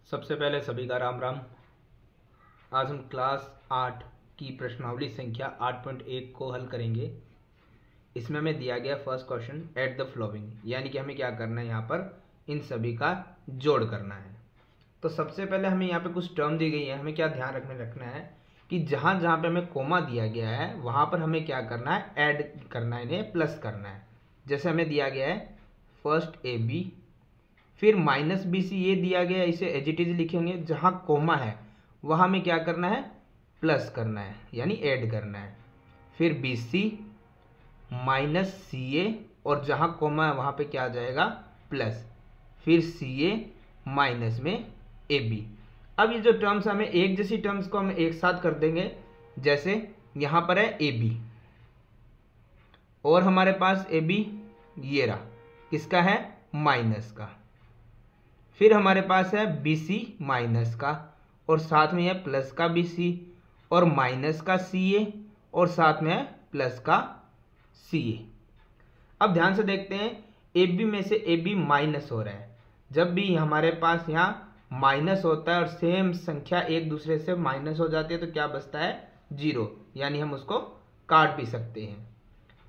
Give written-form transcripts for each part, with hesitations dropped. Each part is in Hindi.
सबसे पहले सभी का राम राम। आज हम क्लास 8 की प्रश्नावली संख्या 8.1 को हल करेंगे। इसमें हमें दिया गया first question at the following, यानी कि हमें क्या करना है, यहाँ पर इन सभी का जोड़ करना है। तो सबसे पहले हमें यहाँ पे कुछ टर्म दी गई है, हमें क्या ध्यान रखना है कि जहाँ जहाँ पे हमें कोमा दिया गया है वहाँ पर हमें क्या करना है, ऐड करना है, इन्हें प्लस करना है। जैसे हमें दिया गया है फर्स्ट ए बी, फिर माइनस बी सी ये दिया गया है, इसे एज इट इज लिखेंगे। जहाँ कोमा है वहाँ हमें क्या करना है, प्लस करना है, यानी ऐड करना है। फिर बी सी माइनस सी ए, और जहाँ कोमा है वहाँ पे क्या आ जाएगा, प्लस। फिर सी ए माइनस में ए बी। अब ये जो टर्म्स हमें एक जैसी टर्म्स को हम एक साथ कर देंगे। जैसे यहाँ पर है ए बी और हमारे पास ए बी ये रहा, किसका है, माइनस का। फिर हमारे पास है बी सी माइनस का, और साथ में है प्लस का बी सी, और माइनस का सी ए, और साथ में है प्लस का सी ए। अब ध्यान से देखते हैं, ए बी में से ए बी माइनस हो रहा है। जब भी हमारे पास यहाँ माइनस होता है और सेम संख्या एक दूसरे से माइनस हो जाती है तो क्या बचता है, जीरो, यानी हम उसको काट भी सकते हैं।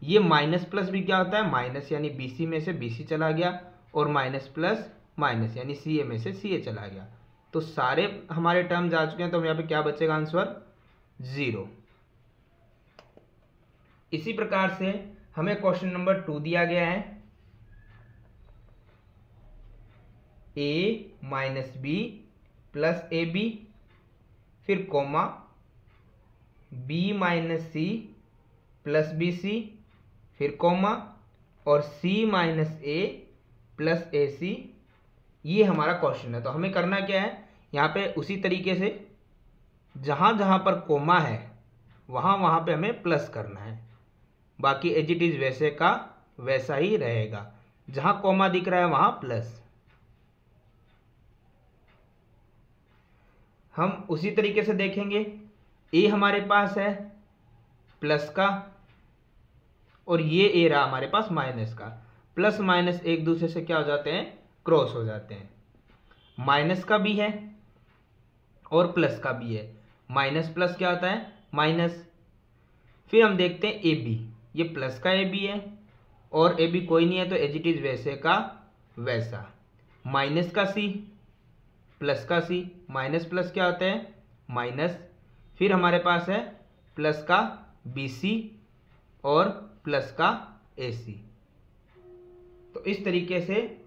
ये माइनस प्लस भी क्या होता है, माइनस, यानी बी सी में से बी सी चला गया, और माइनस प्लस माइनस यानी सी ए में से सी ए चला गया। तो सारे हमारे टर्म जा चुके हैं, तो यहाँ पे क्या बचेगा, आंसर जीरो। इसी प्रकार से हमें क्वेश्चन नंबर 2 दिया गया है, A minus B plus A B, फिर comma B minus C plus B C, फिर कोमा, और सी माइनस ए प्लस ए सी। ये हमारा क्वेश्चन है। तो हमें करना क्या है, यहाँ पे उसी तरीके से जहाँ जहाँ पर कोमा है वहाँ वहाँ पे हमें प्लस करना है। बाकी एज इट इज वैसे का वैसा ही रहेगा, जहाँ कोमा दिख रहा है वहाँ प्लस। हम उसी तरीके से देखेंगे, ए हमारे पास है प्लस का, और ये ए रहा हमारे पास माइनस का। प्लस माइनस एक दूसरे से क्या हो जाते हैं, क्रॉस हो जाते हैं। माइनस का भी है और प्लस का भी है, माइनस प्लस क्या होता है, माइनस। फिर हम देखते हैं ए बी, ये प्लस का ए बी है और ए बी कोई नहीं है तो एज इट इज वैसे का वैसा। माइनस का सी प्लस का सी, माइनस प्लस क्या होता है, माइनस। फिर हमारे पास है प्लस का बी सी और प्लस का ए सी। तो इस तरीके से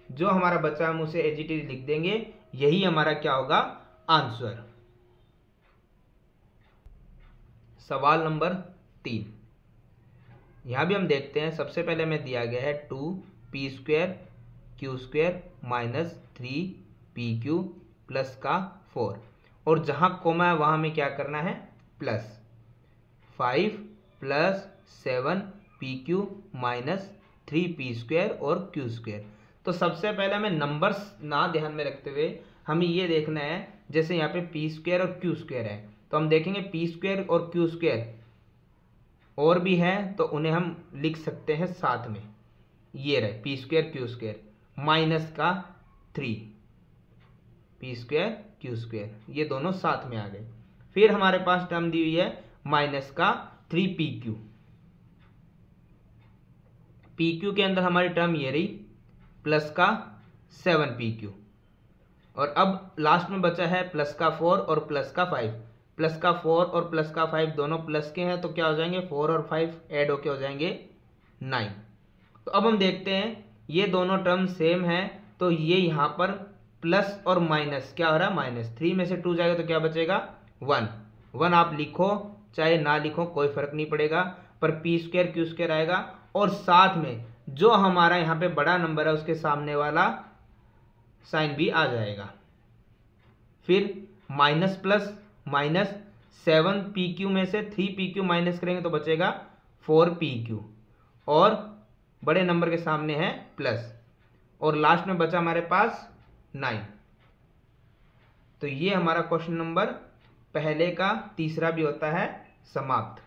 जो हमारा बच्चा हम उसे एज इट इज लिख देंगे, यही हमारा क्या होगा, आंसर। सवाल नंबर 3, यहां भी हम देखते हैं। सबसे पहले हमें दिया गया है 2p square Q square minus 3pq plus का 4, और जहां कोमा है वहां हमें क्या करना है, plus 5 plus 7pq minus 3p square और q स्क्वायर। तो सबसे पहले हमें नंबर्स ना ध्यान में रखते हुए हमें ये देखना है, जैसे यहाँ पे पी स्क्वायर और क्यू स्क्वायर है तो हम देखेंगे पी स्क्वायर और क्यू स्क्वायर और भी है तो उन्हें हम लिख सकते हैं साथ में। ये रहे P square Q square minus का 3 पी स्क्वायर क्यू स्क्वायर, ये दोनों साथ में आ गए। फिर हमारे पास टर्म दी हुई है माइनस का 3pq। pq के अंदर हमारी टर्म ये रही प्लस का 7pq, और अब लास्ट में बचा है प्लस का 4 और प्लस का 5। प्लस का 4 और प्लस का 5 दोनों प्लस के हैं तो क्या हो जाएंगे, 4 और 5 ऐड होके हो जाएंगे 9। तो अब हम देखते हैं ये दोनों टर्म सेम है, तो ये यहाँ पर प्लस और माइनस क्या हो रहा है, माइनस। 3 में से 2 जाएगा तो क्या बचेगा, 1 आप लिखो चाहे ना लिखो कोई फर्क नहीं पड़ेगा, पर पी स्क्वायर क्यू स्क्वायर आएगा, और साथ में जो हमारा यहाँ पे बड़ा नंबर है उसके सामने वाला साइन भी आ जाएगा। फिर माइनस प्लस माइनस 7pq में से 3pq माइनस करेंगे तो बचेगा 4pq, और बड़े नंबर के सामने है प्लस, और लास्ट में बचा हमारे पास 9। तो ये हमारा क्वेश्चन नंबर पहले का तीसरा भी होता है समाप्त।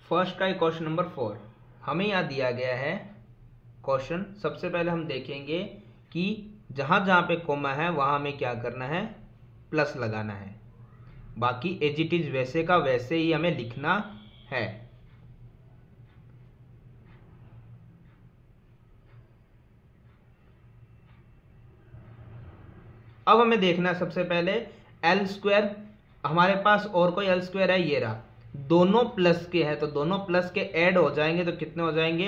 फर्स्ट का क्वेश्चन नंबर 4 हमें यहाँ दिया गया है क्वेश्चन। सबसे पहले हम देखेंगे कि जहाँ जहाँ पे कोमा है वहाँ हमें क्या करना है, प्लस लगाना है। बाकी एज इट इज वैसे का वैसे ही हमें लिखना है। अब हमें देखना है सबसे पहले एल स्क्वायर, हमारे पास और कोई एल स्क्वायर है, ये रहा, दोनों प्लस के हैं तो दोनों प्लस के ऐड हो जाएंगे तो कितने हो जाएंगे,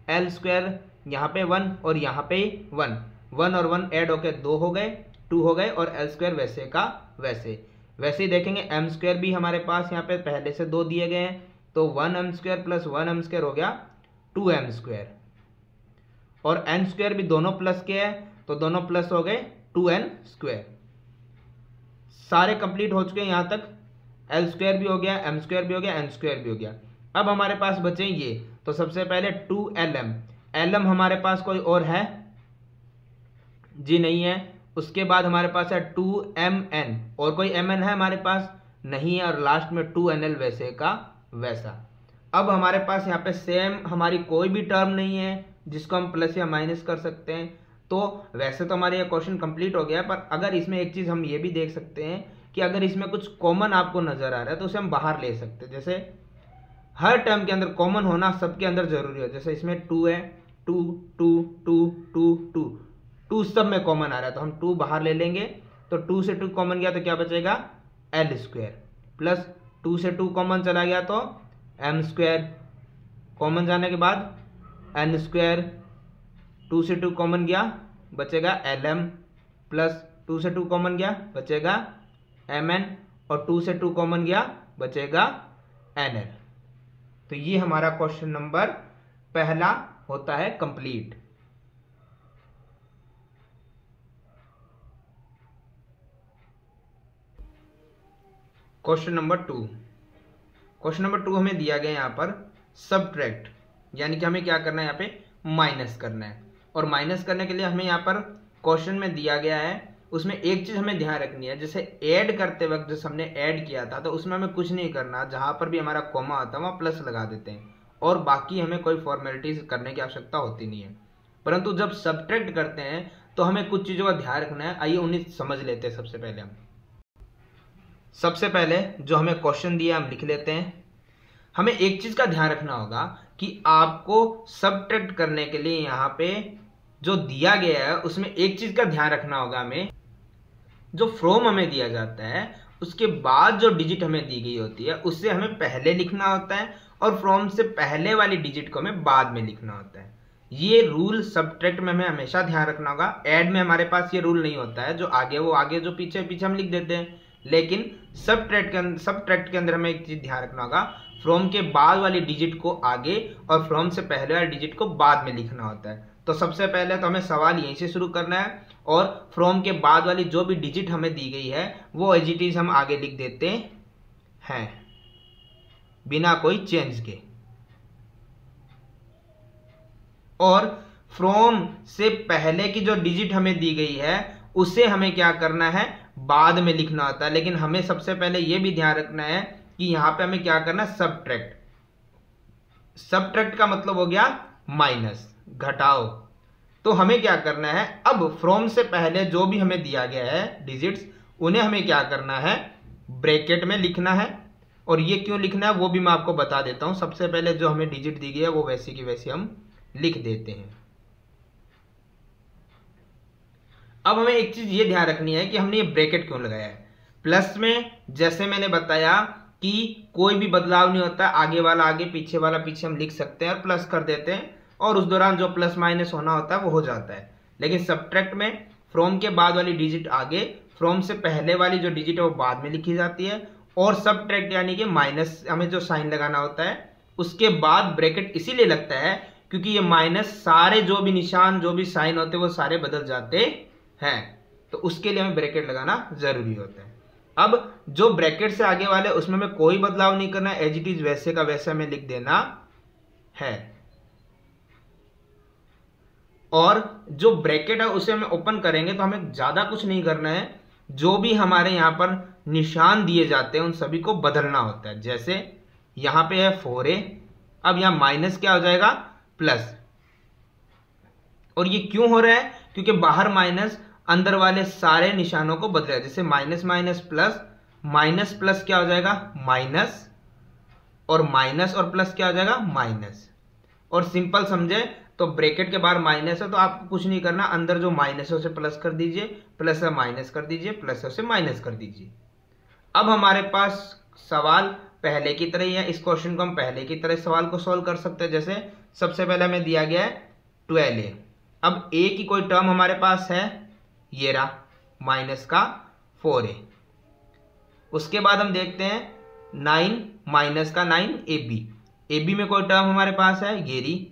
एल स्क्वायर यहाँ पे 1 और यहाँ पे 1, 1 और 1 ऐड होके 2 हो गए, 2 हो गए, और एल स्क्वायर वैसे का वैसे ही देखेंगे। एम स्क्वायर भी हमारे पास यहाँ पे पहले से 2 दिए गए हैं तो 1m square plus 1m square हो गया 2m स्क्वायर, और n स्क्वायर भी दोनों प्लस के हैं तो दोनों प्लस हो गए 2n स्क्वायर। सारे कंप्लीट हो चुके हैं यहाँ तक, एल स्क्वायर भी हो गया, एम स्क्वायर भी हो गया, एन स्क्वायर भी हो गया। अब हमारे पास बचे ये, तो सबसे पहले 2lm, lm हमारे पास कोई और है जी, नहीं है। उसके बाद हमारे पास है 2mn, और कोई mn है हमारे पास नहीं है, और लास्ट में 2nl वैसे का वैसा। अब हमारे पास यहाँ पे सेम हमारी कोई भी टर्म नहीं है जिसको हम प्लस या माइनस कर सकते हैं, तो वैसे तो हमारा ये क्वेश्चन कंप्लीट हो गया है। पर अगर इसमें एक चीज़ हम ये भी देख सकते हैं कि अगर इसमें कुछ कॉमन आपको नजर आ रहा है तो उसे हम बाहर ले सकते हैं। जैसे हर टर्म के अंदर कॉमन होना सबके अंदर जरूरी है, जैसे इसमें 2 है, 2 2 2 2 2 2 सब में कॉमन आ रहा है तो हम 2 बाहर ले लेंगे, तो 2 से 2 कॉमन गया तो क्या बचेगा, एल स्क्वायर, प्लस 2 से 2 कॉमन चला गया तो एम स्क्वायर, कॉमन जाने के बाद एन स्क्वायर, 2 से 2 कॉमन गया बचेगा एल एम, प्लस 2 से 2 कॉमन गया बचेगा एम एन, और 2 से 2 कॉमन गया बचेगा एन एल। तो ये हमारा क्वेश्चन नंबर पहला होता है कंप्लीट। क्वेश्चन नंबर 2 हमें दिया गया यहाँ पर सबट्रैक्ट, यानी कि हमें क्या करना है, यहाँ पे माइनस करना है। और माइनस करने के लिए हमें यहाँ पर क्वेश्चन में दिया गया है, उसमें एक चीज हमें ध्यान रखनी है, जैसे ऐड करते वक्त जैसे हमने ऐड किया था तो उसमें हमें कुछ नहीं करना, जहां पर भी हमारा कॉमा आता है वहां प्लस लगा देते हैं, और बाकी हमें कोई फॉर्मेलिटीज करने की आवश्यकता होती नहीं है। परंतु जब सबट्रैक्ट करते हैं तो हमें कुछ चीजों का ध्यान रखना है। आइए उन्हें समझ लेते हैं। सबसे पहले जो हमें क्वेश्चन दिया हम लिख लेते हैं। हमें एक चीज का ध्यान रखना होगा कि आपको सबट्रैक्ट करने के लिए यहाँ पे जो दिया गया है उसमें एक चीज का ध्यान रखना होगा, हमें जो फ्रॉम हमें दिया जाता है उसके बाद जो डिजिट हमें दी गई होती है उससे हमें पहले लिखना होता है, और फ्रॉम से पहले वाली डिजिट को हमें बाद में लिखना होता है। ये रूल सबट्रैक्ट में हमें हमेशा ध्यान रखना होगा। ऐड में हमारे पास ये रूल नहीं होता है, जो आगे वो आगे, जो पीछे पीछे हम लिख देते हैं। लेकिन सबट्रैक्ट के अंदर हमें एक चीज ध्यान रखना होगा, फ्रॉम के बाद वाली डिजिट को आगे और फ्रॉम से पहले वाली डिजिट को बाद में लिखना होता है। तो सबसे पहले तो हमें सवाल यहीं से शुरू करना है, और फ्रॉम के बाद वाली जो भी डिजिट हमें दी गई है वो एज इट इज हम आगे लिख देते हैं बिना कोई चेंज के। और फ्रॉम से पहले की जो डिजिट हमें दी गई है उसे हमें क्या करना है, बाद में लिखना होता है। लेकिन हमें सबसे पहले यह भी ध्यान रखना है कि यहां पे हमें क्या करना है, सबट्रैक्ट का मतलब हो गया माइनस, घटाओ। तो हमें क्या करना है, अब फ्रॉम से पहले जो भी हमें दिया गया है डिजिट्स, उन्हें हमें क्या करना है, ब्रैकेट में लिखना है। और ये क्यों लिखना है वो भी मैं आपको बता देता हूं। सबसे पहले जो हमें डिजिट दी गई है वो वैसी की वैसी हम लिख देते हैं। अब हमें एक चीज ये ध्यान रखनी है कि हमने ये ब्रैकेट क्यों लगाया है। प्लस में जैसे मैंने बताया कि कोई भी बदलाव नहीं होता, आगे वाला आगे पीछे वाला पीछे हम लिख सकते हैं और प्लस कर देते हैं, और उस दौरान जो प्लस माइनस होना होता है वो हो जाता है। लेकिन सबट्रैक्ट में फ्रॉम के बाद वाली डिजिट आगे, फ्रॉम से पहले वाली जो डिजिट है वो बाद में लिखी जाती है, और सबट्रैक्ट यानी कि माइनस हमें जो साइन लगाना होता है उसके बाद ब्रैकेट इसीलिए लगता है क्योंकि ये माइनस सारे जो भी निशान जो भी साइन होते हैं वो सारे बदल जाते हैं, तो उसके लिए हमें ब्रैकेट लगाना जरूरी होता है। अब जो ब्रैकेट से आगे वाले उसमें हमें कोई बदलाव नहीं करना, एज इट इज वैसे का वैसे हमें लिख देना है। और जो ब्रैकेट है उसे हमें ओपन करेंगे तो हमें ज्यादा कुछ नहीं करना है, जो भी हमारे यहां पर निशान दिए जाते हैं उन सभी को बदलना होता है। जैसे यहां पे है 4a, अब यहां माइनस क्या हो जाएगा, प्लस। और ये क्यों हो रहा है, क्योंकि बाहर माइनस अंदर वाले सारे निशानों को बदलेगा। जैसे minus minus plus, minus plus क्या हो जाएगा माइनस, और प्लस क्या हो जाएगा माइनस। और सिंपल समझे तो ब्रैकेट के बाहर माइनस है तो आपको कुछ नहीं करना, अंदर जो माइनस है उसे प्लस कर दीजिए, प्लस है माइनस कर दीजिए, प्लस है उसे माइनस कर दीजिए। अब हमारे पास सवाल पहले की तरह ही है, इस क्वेश्चन को हम पहले की तरह सवाल को सॉल्व कर सकते हैं। जैसे सबसे पहले हमें दिया गया है 12a। अब a की कोई टर्म हमारे पास है, ये रहा माइनस का 4a। उसके बाद हम देखते हैं 9 माइनस का 9ab। ab में कोई टर्म हमारे पास है, ये रही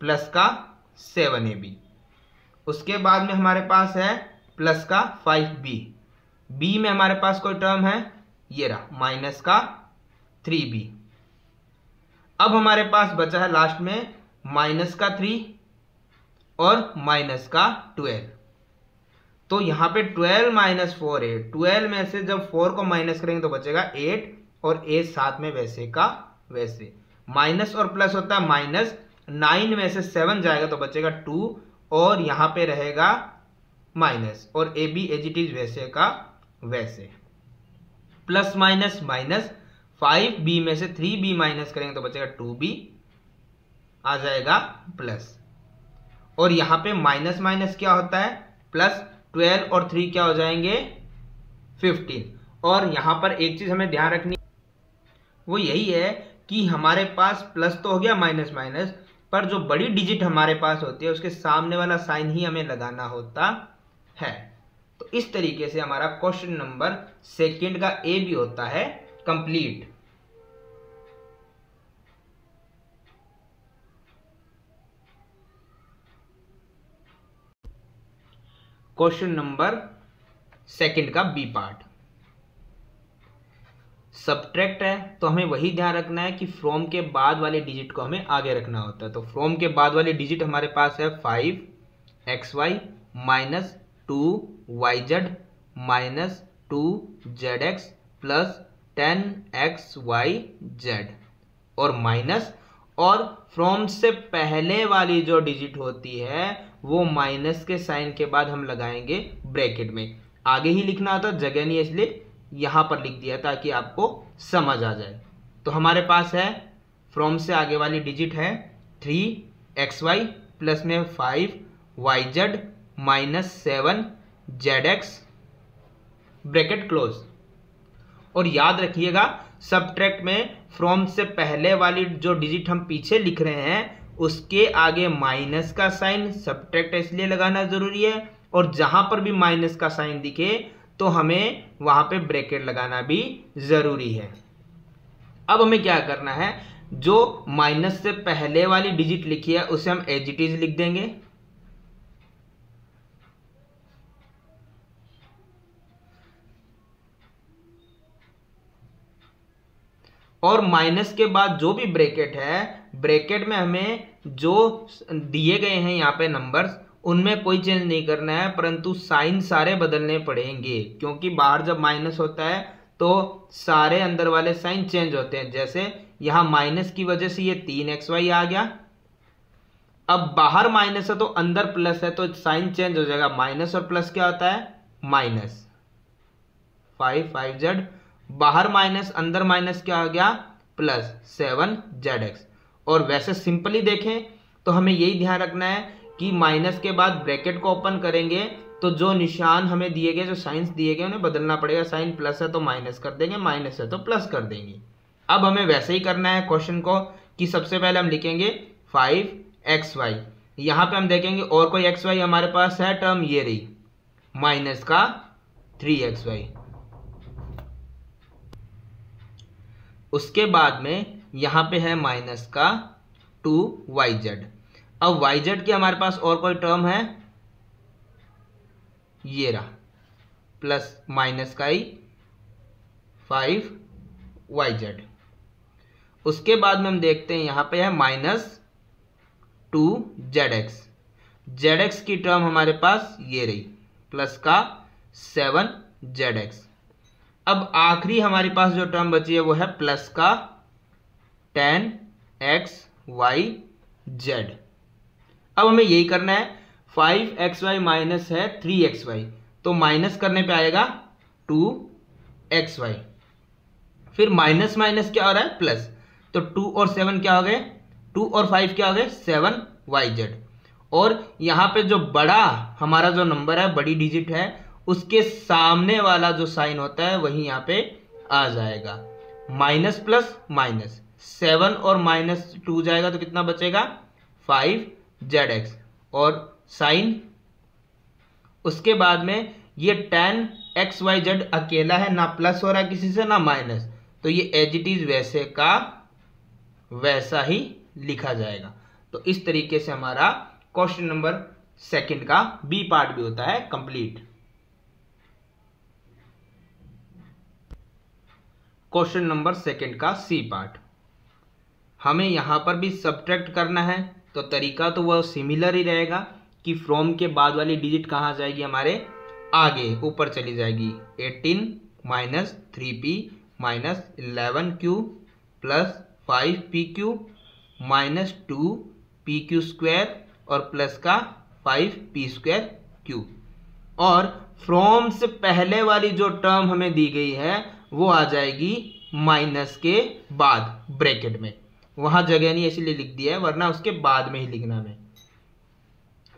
प्लस का 7ab। उसके बाद में हमारे पास है प्लस का 5b। b में हमारे पास कोई टर्म है, ये रहा माइनस का 3b। अब हमारे पास बचा है लास्ट में माइनस का 3 और माइनस का 12। तो यहां पे 12 माइनस 4a, 12 में से जब 4 को माइनस करेंगे तो बचेगा 8, और a साथ में वैसे का वैसे। माइनस और प्लस होता है माइनस, 9 में से 7 जाएगा तो बचेगा 2, और यहां पे रहेगा माइनस, और A B as it is वैसे का वैसे। प्लस माइनस माइनस, 5b में से 3b माइनस करेंगे तो बचेगा 2b, आ जाएगा प्लस। और यहां पे माइनस माइनस क्या होता है प्लस, 12 और 3 क्या हो जाएंगे 15। और यहां पर एक चीज हमें ध्यान रखनी, वो यही है कि हमारे पास प्लस तो हो गया माइनस माइनस, पर जो बड़ी डिजिट हमारे पास होती है उसके सामने वाला साइन ही हमें लगाना होता है। तो इस तरीके से हमारा क्वेश्चन नंबर सेकंड का ए भी होता है कंप्लीट। क्वेश्चन नंबर सेकंड का बी पार्ट सब्ट्रैक्ट है, तो हमें वही ध्यान रखना है कि फ्रॉम के बाद वाले डिजिट को हमें आगे रखना होता है। तो फ्रॉम के बाद वाले डिजिट हमारे पास है 5xy minus 2yz minus 2zx plus 10xyz और माइनस, और फ्रॉम से पहले वाली जो डिजिट होती है वो माइनस के साइन के बाद हम लगाएंगे ब्रैकेट में। आगे ही लिखना होता है, जगह नहीं है इसलिए यहां पर लिख दिया ताकि आपको समझ आ जाए। तो हमारे पास है फ्रॉम से आगे वाली डिजिट है 3xy प्लस में 5yz minus 7zx bracket close. और याद रखिएगा सब्ट्रैक्ट में फ्रॉम से पहले वाली जो डिजिट हम पीछे लिख रहे हैं उसके आगे माइनस का साइन, सब्ट्रैक्ट इसलिए लगाना जरूरी है, और जहां पर भी माइनस का साइन दिखे तो हमें वहां पे ब्रैकेट लगाना भी जरूरी है। अब हमें क्या करना है, जो माइनस से पहले वाली डिजिट लिखी है उसे हम एज इट इज लिख देंगे, और माइनस के बाद जो भी ब्रैकेट है, ब्रैकेट में हमें जो दिए गए हैं यहाँ पे नंबर्स उनमें कोई चेंज नहीं करना है, परंतु साइन सारे बदलने पड़ेंगे, क्योंकि बाहर जब माइनस होता है तो सारे अंदर वाले साइन चेंज होते हैं। जैसे यहां माइनस की वजह से ये 3xy आ गया, अब बाहर माइनस है तो अंदर प्लस है तो साइन चेंज हो जाएगा, माइनस और प्लस क्या होता है माइनस 5z, बाहर माइनस अंदर माइनस क्या हो गया प्लस 7zx। और वैसे सिंपली देखें तो हमें यही ध्यान रखना है कि माइनस के बाद ब्रैकेट को ओपन करेंगे तो जो निशान हमें दिए गए, जो साइंस दिए गए उन्हें बदलना पड़ेगा। साइन प्लस है तो माइनस कर देंगे, माइनस है तो प्लस कर देंगे। अब हमें वैसे ही करना है क्वेश्चन को कि सबसे पहले हम लिखेंगे 5xy, यहां पे हम देखेंगे और कोई xy हमारे पास है टर्म, ये रही माइनस का 3xy। उसके बाद में यहां पे है माइनस का 2yz। अब yz की हमारे पास और कोई टर्म है, ये रहा प्लस माइनस का ही 5yz। उसके बाद में हम देखते हैं यहां पे है माइनस 2zx, zx की टर्म हमारे पास ये रही प्लस का 7zx। अब आखिरी हमारे पास जो टर्म बची है वो है प्लस का 10xyz। अब हमें यही करना है, 5xy माइनस है 3xy, तो माइनस करने पे आएगा 2xy। फिर माइनस माइनस क्या हो रहा है, प्लस, तो 2 और 7 क्या हो गए, 2 और 5 क्या हो गए, 7yz। और यहाँ पे जो बड़ा हमारा जो नंबर है, बड़ी डिजिट है, उसके सामने वाला जो साइन होता है वही यहाँ पे आ जाएगा। माइनस प्लस माइनस, 7 और माइनस 2 जाएगा तो कितना बचेगा, 5zx। और साइन, उसके बाद में ये 10xyz अकेला है, ना प्लस हो रहा है किसी से ना माइनस, तो ये एज इट इज वैसे का वैसा ही लिखा जाएगा। तो इस तरीके से हमारा क्वेश्चन नंबर सेकंड का बी पार्ट भी होता है कंप्लीट। क्वेश्चन नंबर सेकंड का सी पार्ट, हमें यहां पर भी सब्ट्रैक्ट करना है, तो तरीका तो वह सिमिलर ही रहेगा कि फ्रॉम के बाद वाली डिजिट कहां जाएगी, हमारे आगे ऊपर चली जाएगी। 18 minus 3p minus 11q plus 5pq minus 2pq square और प्लस का 5p²q। और फ्रॉम से पहले वाली जो टर्म हमें दी गई है वो आ जाएगी माइनस के बाद ब्रैकेट में, वहां जगह नहीं इसलिए लिख दिया है, वरना उसके बाद में ही लिखना है।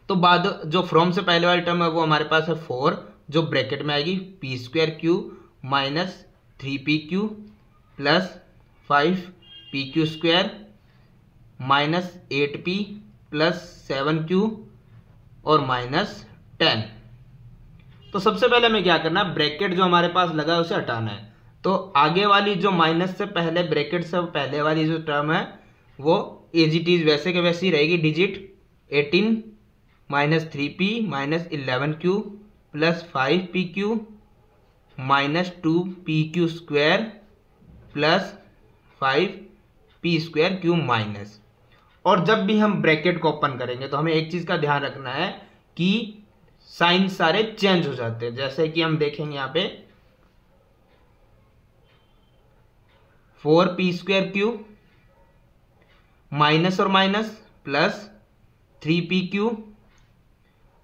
तो बाद जो फ्रॉम से पहले वाली टर्म है वो हमारे पास है 4, जो ब्रैकेट में आएगी p² minus 3pq plus 5pq² minus 8p plus 7q और माइनस 10। तो सबसे पहले हमें क्या करना है, ब्रैकेट जो हमारे पास लगा है उसे हटाना है। तो आगे वाली जो माइनस से पहले, ब्रैकेट से पहले वाली जो टर्म है वो एज इट इज वैसे के वैसी रहेगी digit. 18 minus 3p minus 11q plus 5pq minus 2pq square plus 5p²q minus. और जब भी हम ब्रैकेट को ओपन करेंगे तो हमें एक चीज का ध्यान रखना है कि साइन सारे चेंज हो जाते हैं। जैसे कि हम देखेंगे यहाँ पे 4p²q माइनस और माइनस प्लस 3pq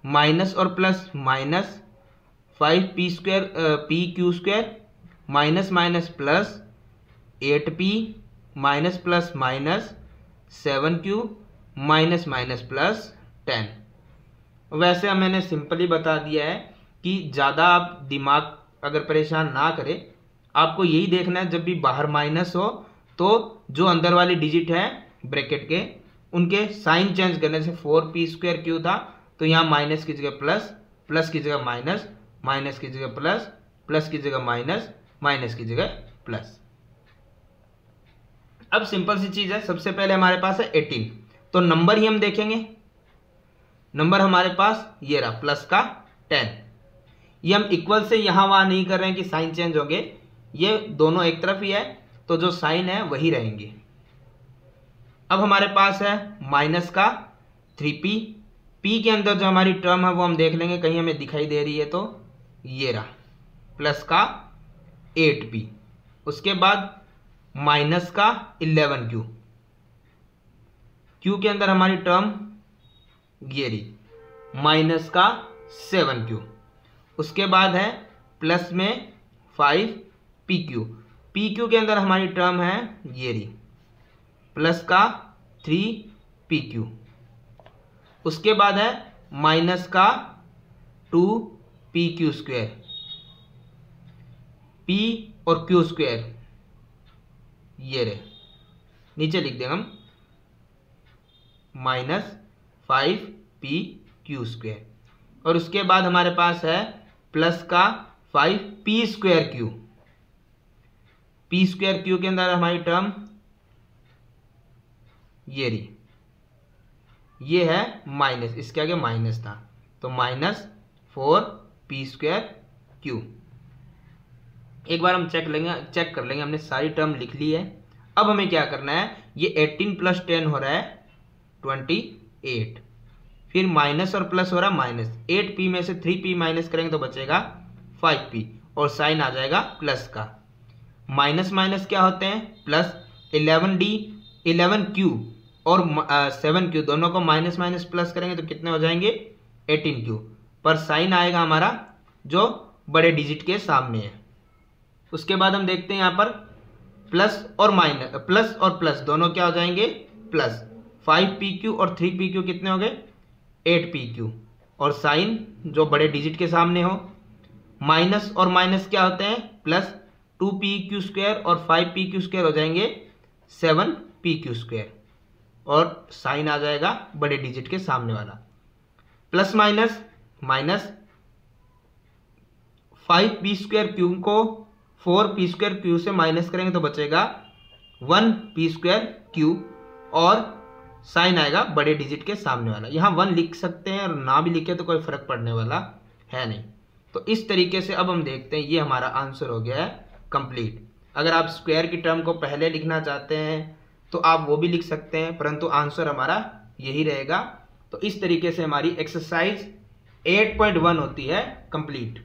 माइनस और plus minus 5pq² minus minus plus 8p minus plus minus 7q minus minus plus 10। वैसे मैंने सिंपली बता दिया है कि ज़्यादा आप दिमाग अगर परेशान ना करें, आपको यही देखना है जब भी बाहर माइनस हो तो जो अंदर वाली डिजिट है ब्रैकेट के उनके साइन चेंज करने से 4p²q था तो यहाँ माइनस की जगह प्लस, प्लस की जगह माइनस, माइनस की जगह प्लस, प्लस की जगह माइनस, माइनस की जगह प्लस। अब सिंपल सी चीज है, सबसे पहले हमारे पास है 18, तो नंबर ही हम देखेंगे। नंबर हमारे पास ये रहा प्लस का 10। ये हम इक्वल से यहां वहां नहीं कर रहे हैं कि साइन चेंज होंगे, ये दोनों एक तरफ ही है तो जो साइन है वही रहेंगे। अब हमारे पास है माइनस का 3p, p के अंदर जो हमारी टर्म है वो हम देख लेंगे, कहीं हमें दिखाई दे रही है तो ये रहा प्लस का 8p। उसके बाद माइनस का 11q, q के अंदर हमारी टर्म ये रही माइनस का 7q। उसके बाद है प्लस में 5pq, pq के अंदर हमारी टर्म है ये रही प्लस का 3pq। उसके बाद है माइनस का 2pq², p और q² ये रहे, नीचे लिख देंगे हम माइनस 5pq²। और उसके बाद हमारे पास है प्लस का 5p²q, p²q के अंदर हमारी टर्म ये रही, ये है माइनस, इसके आगे माइनस था तो माइनस 4p²q। एक बार हम चेक कर लेंगे, हमने सारी टर्म लिख ली है। अब हमें क्या करना है, ये 18 प्लस 10 हो रहा है 28, फिर माइनस और प्लस हो रहा है माइनस, 8p में से 3p माइनस करेंगे तो बचेगा 5p और साइन आ जाएगा प्लस का। माइनस माइनस क्या होते हैं, प्लस 11d 11q और 7q दोनों को माइनस माइनस प्लस करेंगे तो कितने हो जाएंगे 18Q, पर साइन आएगा हमारा जो बड़े डिजिट के सामने है। उसके बाद हम देखते हैं यहाँ पर प्लस और माइनस, प्लस और प्लस दोनों क्या हो जाएंगे प्लस। 5PQ और 3PQ कितने हो गए 8PQ, और साइन जो बड़े डिजिट के सामने हो। माइनस और माइनस क्या होते हैं प्लस, 2PQ² और 5PQ² हो जाएंगे 7PQ², और साइन आ जाएगा बड़े डिजिट के सामने वाला। प्लस माइनस माइनस, 5P² को 4P² से माइनस करेंगे तो बचेगा 1P², और साइन आएगा बड़े डिजिट के सामने वाला। यहाँ 1 लिख सकते हैं और ना भी लिखे तो कोई फर्क पड़ने वाला है नहीं। तो इस तरीके से अब हम देखते हैं, ये हमारा आंसर हो गया है कंप्लीट। अगर आप स्क्वायर की टर्म को पहले लिखना चाहते हैं तो आप वो भी लिख सकते हैं, परंतु आंसर हमारा यही रहेगा। तो इस तरीके से हमारी एक्सरसाइज 8.1 होती है कंप्लीट।